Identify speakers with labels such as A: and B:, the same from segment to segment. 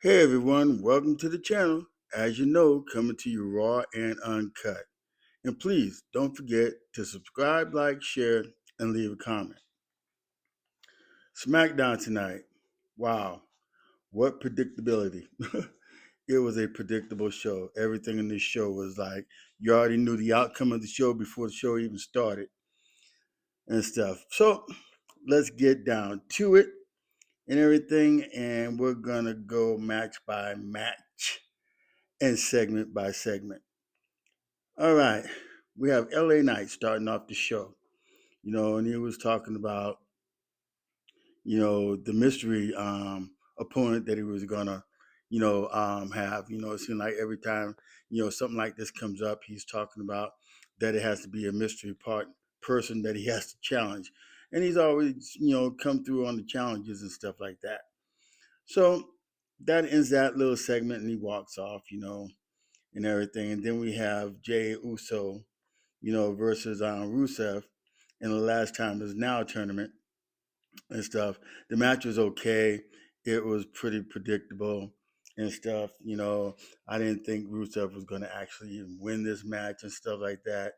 A: Hey everyone, welcome to the channel. As you know, coming to you raw and uncut. And please don't forget to subscribe, like, share, and leave a comment. SmackDown tonight. Wow, what predictability. It was a predictable show. Everything in this show was like you already knew the outcome of the show before the show even started and stuff. So let's get down to it and everything. And we're going to go match by match and segment by segment. All right. We have LA Knight starting off the show, and he was talking about, the mystery opponent that he was going to, have. It seems like every time, something like this comes up, he's talking about that it has to be a mystery person that he has to challenge. And he's always, come through on the challenges and stuff like that. So that ends that little segment and he walks off, and everything. And then we have Jey Uso, versus Rusev in the last time is now tournament and stuff. The match was okay. It was pretty predictable and stuff. I didn't think Rusev was going to actually even win this match and stuff like that.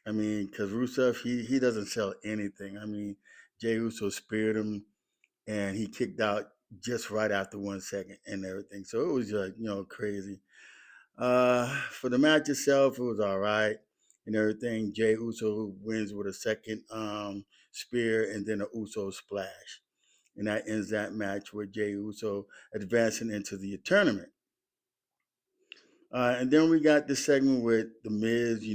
A: Because Rusev, he doesn't sell anything. Jey Uso speared him and he kicked out just right after 1 second and everything. So it was just, crazy. For the match itself, it was all right and everything. Jey Uso wins with a second spear and then an Uso splash. And that ends that match with Jey Uso advancing into the tournament. And then we got this segment with The Miz,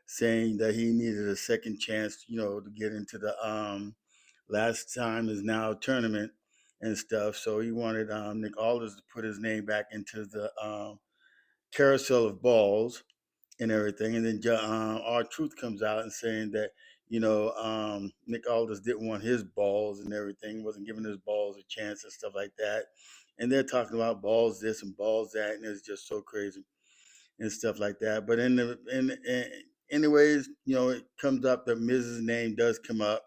A: saying that he needed a second chance, to get into the last time is now tournament and stuff. So he wanted Nick Aldis to put his name back into the carousel of balls and everything. And then R-Truth comes out and saying that, Nick Aldis didn't want his balls and everything, wasn't giving his balls a chance and stuff like that. And they're talking about balls this and balls that, and it's just so crazy and stuff like that. But anyways, it comes up that Miz's name does come up,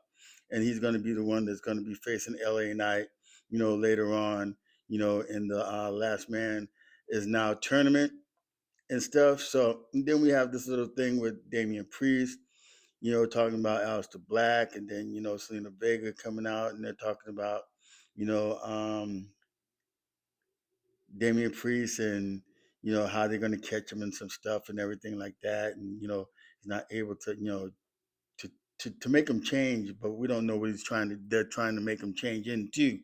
A: and he's going to be the one that's going to be facing LA Knight, later on, in the Last Man is Now tournament and stuff. So and then we have this little thing with Damian Priest, talking about Aleister Black, and then Selena Vega coming out, and they're talking about you know Damian Priest and how they're going to catch him and some stuff and everything like that, and he's not able to to make him change, but we don't know what they're trying to make him change into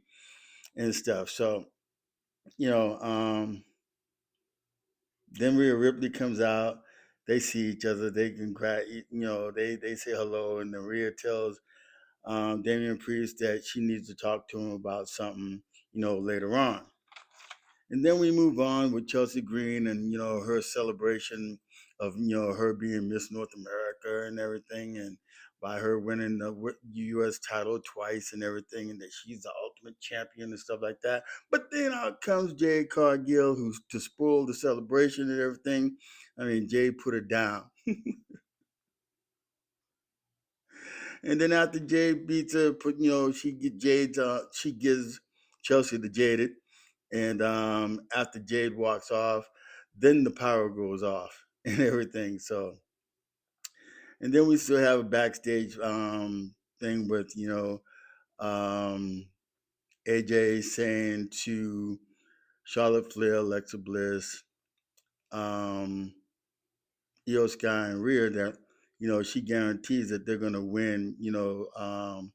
A: and stuff. So you know then Rhea Ripley comes out. They see each other. They can they say hello, and then Rhea tells Damian Priest that she needs to talk to him about something, later on. And then we move on with Chelsea Green and her celebration of her being Miss North America and everything, and by her winning the U.S. title twice and everything, and that she's the ultimate champion and stuff like that. But then out comes Jade Cargill, who's to spoil the celebration and everything. Jade put her down. And then after Jade beats her, she gives Chelsea the Jaded. And after Jade walks off, then the power goes off and everything. So, and then we still have a backstage thing with AJ saying to Charlotte Flair, Alexa Bliss, um, Io Sky, and Rhea that she guarantees that they're gonna win. The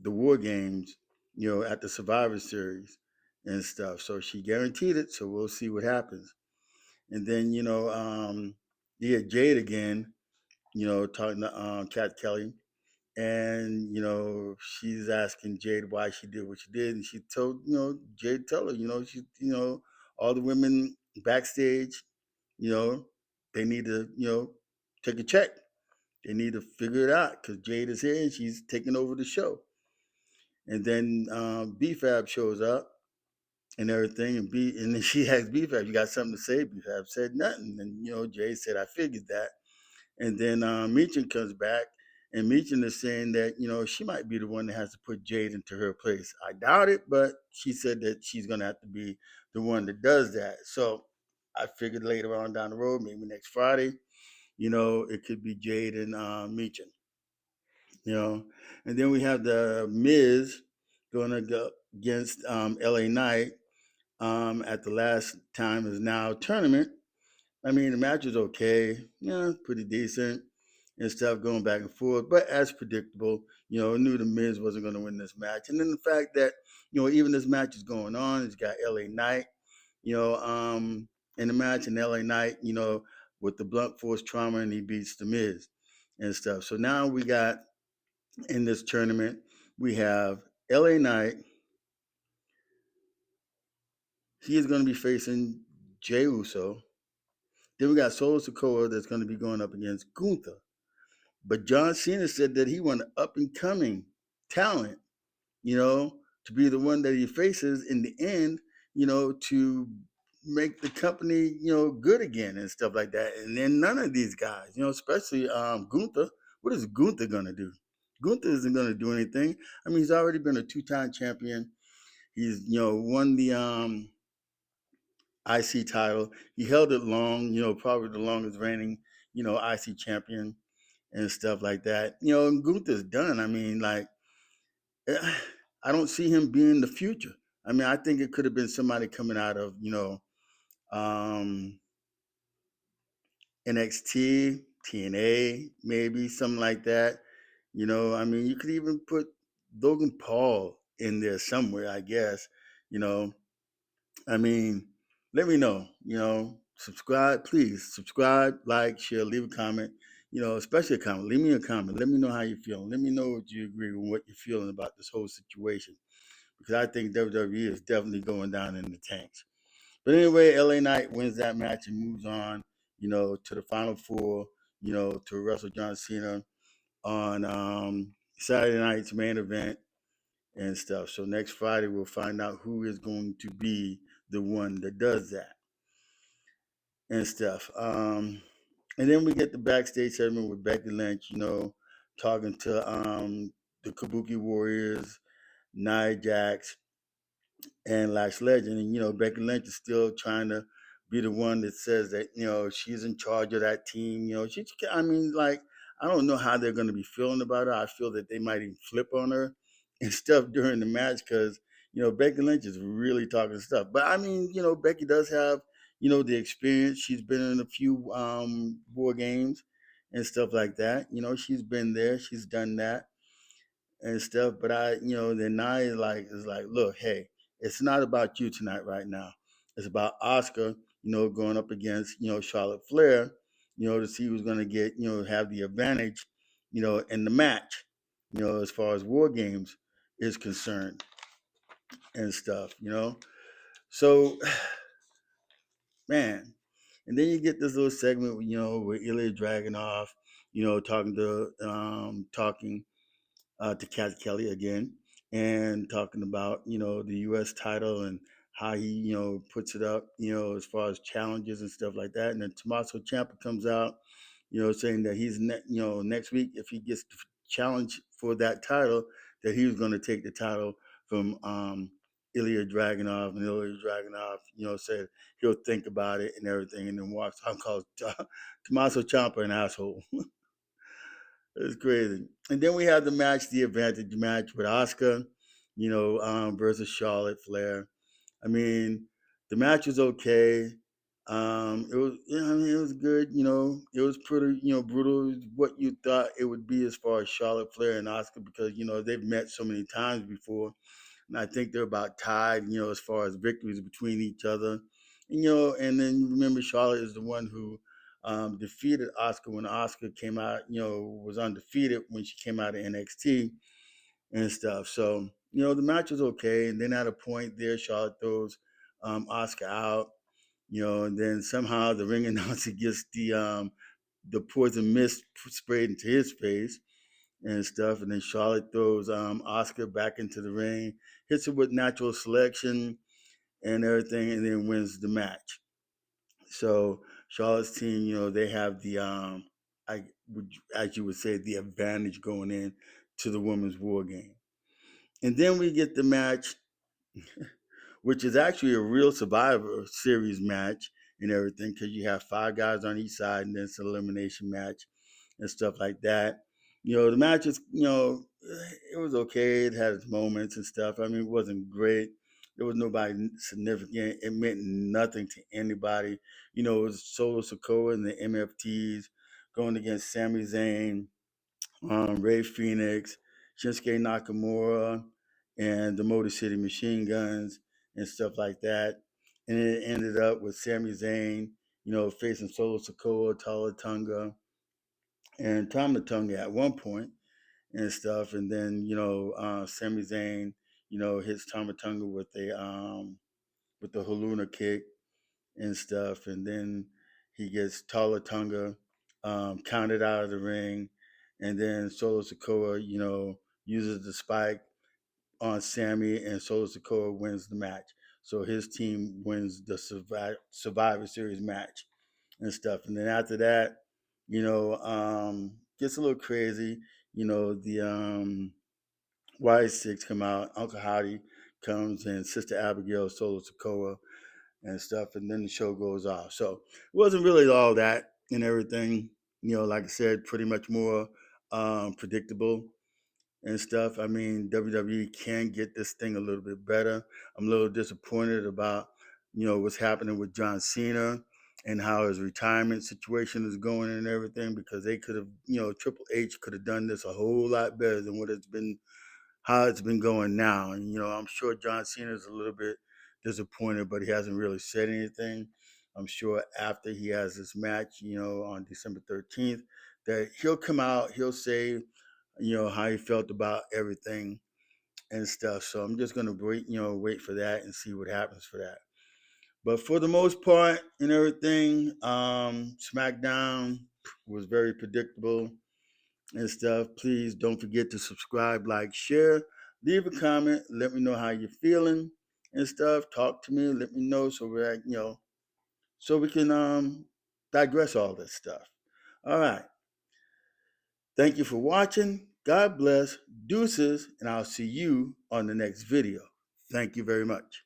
A: War Games, at the Survivor Series and stuff. So she guaranteed it. So we'll see what happens. And then you get Jade again, talking to Kat Kelly, and she's asking Jade why she did what she did, and she told Jade tell her she all the women backstage, you know they need to take a check. They need to figure it out because Jade is here and she's taking over the show. And then BFAB shows up and everything, and then she asked BFAB, "You got something to say?" BFAB said nothing, and Jay said, "I figured that." And then Michin comes back And Michin is saying that, she might be the one that has to put Jade into her place. I doubt it, but she said that she's going to have to be the one that does that. So I figured later on down the road, maybe next Friday, it could be Jade and Michin, you know. And then we have the Miz going to go against LA Knight at the last time is now tournament. I mean, the match was okay, pretty decent and stuff going back and forth, but as predictable, I knew the Miz wasn't going to win this match. And then the fact that, even this match is going on, it's got LA Knight, in the match, and LA Knight, with the blunt force trauma, and he beats the Miz and stuff. So now we got in this tournament, we have LA Knight. He is going to be facing Jey Uso. Then we got Solo Sikoa that's going to be going up against Gunther. But John Cena said that he wanted up and coming talent, to be the one that he faces in the end, to make the company, good again and stuff like that. And then none of these guys, especially Gunther, what is Gunther going to do? Gunther isn't going to do anything. I mean, he's already been a 2-time champion. He's, won the IC title. He held it long, probably the longest reigning, IC champion and stuff like that. And Gunther's done. I mean, like, I don't see him being the future. I mean, I think it could have been somebody coming out of, NXT, TNA, maybe something like that. I mean, you could even put Logan Paul in there somewhere, I guess. I mean, let me know. Subscribe, please. Subscribe, like, share, leave a comment. Especially a comment. Leave me a comment. Let me know how you're feeling. Let me know what you agree with, what you're feeling about this whole situation. Because I think WWE is definitely going down in the tanks. But anyway, LA Knight wins that match and moves on, to the final four, to wrestle John Cena on Saturday night's main event and stuff. So next Friday, we'll find out who is going to be the one that does that and stuff. And then we get the backstage segment with Becky Lynch, talking to the Kabuki Warriors, Nia Jax, and Lash Legend. And, Becky Lynch is still trying to be the one that says that, she's in charge of that team. I mean, like, I don't know how they're going to be feeling about her. I feel that they might even flip on her and stuff during the match because, Becky Lynch is really talking stuff. But, I mean, Becky does have, the experience. She's been in a few war games and stuff like that. She's been there. She's done that and stuff. But then Nia is like, look, hey, it's not about you tonight right now. It's about Auska, going up against, Charlotte Flair, to see who's gonna get, have the advantage, in the match, as far as war games is concerned and stuff. So man. And then you get this little segment, with Ilya Dragunov, talking to Cat Kelly again and talking about, the U.S. title and how he, puts it up, as far as challenges and stuff like that. And then Tommaso Ciampa comes out, saying that he's, next week, if he gets the challenge for that title, that he was going to take the title from Ilya Dragunov. And Ilya Dragunov, said he'll think about it and everything. And then walks out and calls Tommaso Ciampa an asshole. It's crazy. And then we have the match, the advantage match with Auska, versus Charlotte Flair. I mean, the match was okay. It was, I mean, it was good. It was pretty, brutal. It was what you thought it would be as far as Charlotte Flair and Auska because they've met so many times before, and I think they're about tied. As far as victories between each other, and then remember Charlotte is the one who defeated Auska when Auska came out, was undefeated when she came out of NXT and stuff. So, the match was okay. And then at a point there, Charlotte throws Auska out, and then somehow the ring announcer gets the poison mist sprayed into his face and stuff. And then Charlotte throws Auska back into the ring, hits her with natural selection and everything, and then wins the match. So Charlotte's team, they have the as you would say, the advantage going in to the women's war game. And then we get the match, which is actually a real Survivor Series match and everything, because you have 5 guys on each side, and then it's an elimination match and stuff like that. The match is, it was okay. It had its moments and stuff. I mean, it wasn't great. There was nobody significant. It meant nothing to anybody. It was Solo Sikoa and the MFTs going against Sami Zayn, Ray Phoenix, Shinsuke Nakamura, and the Motor City Machine Guns and stuff like that. And it ended up with Sami Zayn, facing Solo Sikoa, Talla Tunga, and Toma Tunga at one point and stuff. And then, Sami Zayn, hits Toma Tunga with the Haluna kick and stuff. And then he gets Talla Tunga counted out of the ring. And then Solo Sikoa, uses the spike on Sami, and Solo Sikoa wins the match. So his team wins the Survivor Series match and stuff. And then after that, gets a little crazy. The White Six come out. Uncle Howdy comes, and Sister Abigail, Solo Sikoa, and stuff. And then the show goes off. So it wasn't really all that and everything. Like I said, pretty much more predictable and stuff. I mean, WWE can get this thing a little bit better. I'm a little disappointed about, what's happening with John Cena and how his retirement situation is going and everything, because they could have, Triple H could have done this a whole lot better than how it's been going now. And, I'm sure John Cena is a little bit disappointed, but he hasn't really said anything. I'm sure after he has this match, on December 13th, that he'll come out, he'll say, how he felt about everything and stuff. So I'm just gonna wait for that and see what happens for that. But for the most part and everything, SmackDown was very predictable and stuff. Please don't forget to subscribe, like, share, leave a comment, let me know how you're feeling and stuff. Talk to me, let me know so we can digress all this stuff. All right. Thank you for watching. God bless. Deuces, and I'll see you on the next video. Thank you very much.